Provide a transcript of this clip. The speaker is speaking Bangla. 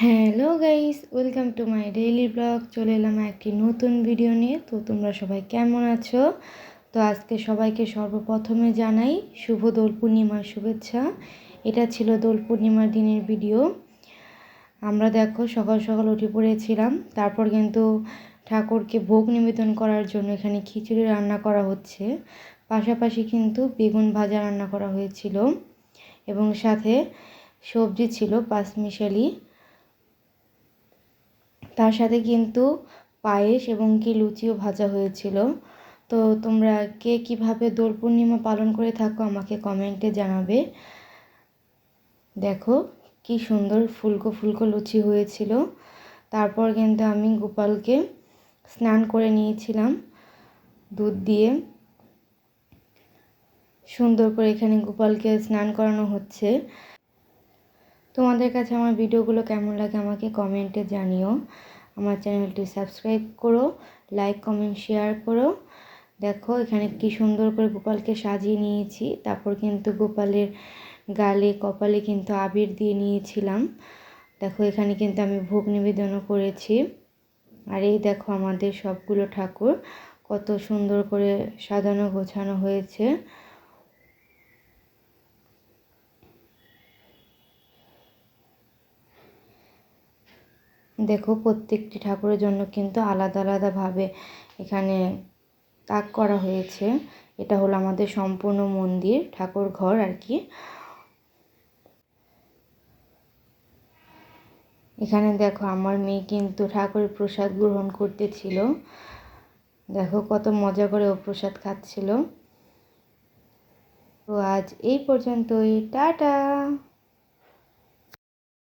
Hello guys, welcome to my daily blog. চলে এলাম একটি নতুন ভিডিও নিয়ে। তো তোমরা সবাই কেমন আছো? তো আজকে সবাইকে সর্বপ্রথমে জানাই শুভ দোল পূর্ণিমার শুভেচ্ছা। এটা ছিল দোল পূর্ণিমার দিনের ভিডিও। আমরা দেখো সকাল সকাল উঠে পড়েছিলাম, তারপর কিন্তু ঠাকুরকে ভোগ নিবেদন করার জন্য এখানে খিচুড়ি রান্না করা হচ্ছে, পাশাপাশি কিন্তু বেগুন ভাজা রান্না করা হয়েছিল এবং সাথে সবজি ছিল পাঁচমিশালি। তার সাথে কিন্তু পায়েস এবং কি লুচিও ভাজা হয়েছিল। তো তোমরা কে কীভাবে দোল পূর্ণিমা পালন করে থাকো আমাকে কমেন্টে জানাবে। দেখো কি সুন্দর ফুলকো ফুলকো লুচি হয়েছিল। তারপর কিন্তু আমি গোপালকে স্নান করে নিয়েছিলাম দুধ দিয়ে। সুন্দর করে এখানে গোপালকে স্নান করানো হচ্ছে। তোমাদের কাছে আমার ভিডিওগুলো কেমন লাগে আমাকে কমেন্টে জানিও। আমার চ্যানেলটি সাবস্ক্রাইব করো, লাইক কমেন্ট শেয়ার করো। দেখো এখানে কি সুন্দর করে গোপালকে সাজিয়ে নিয়েছি। তারপর কিন্তু গোপালের গালে কপালে কিন্তু আবির দিয়ে নিয়েছিলাম। দেখো এখানে কিন্তু আমি ভোগ নিবেদনও করেছি। আর এই দেখো আমাদের সবগুলো ঠাকুর কত সুন্দর করে সাজানো গোছানো হয়েছে। দেখো প্রত্যেকটি ঠাকুরের জন্য কিন্তু আলাদা আলাদাভাবে এখানে তাক করা হয়েছে। এটা হলো আমাদের সম্পূর্ণ মন্দির, ঠাকুর ঘর আর কি। এখানে দেখো আমার মেয়ে কিন্তু ঠাকুরের প্রসাদ গ্রহণ করতেছিল। দেখো কত মজা করে ও প্রসাদ খাচ্ছিল। তো আজ এই পর্যন্তই, টাটা।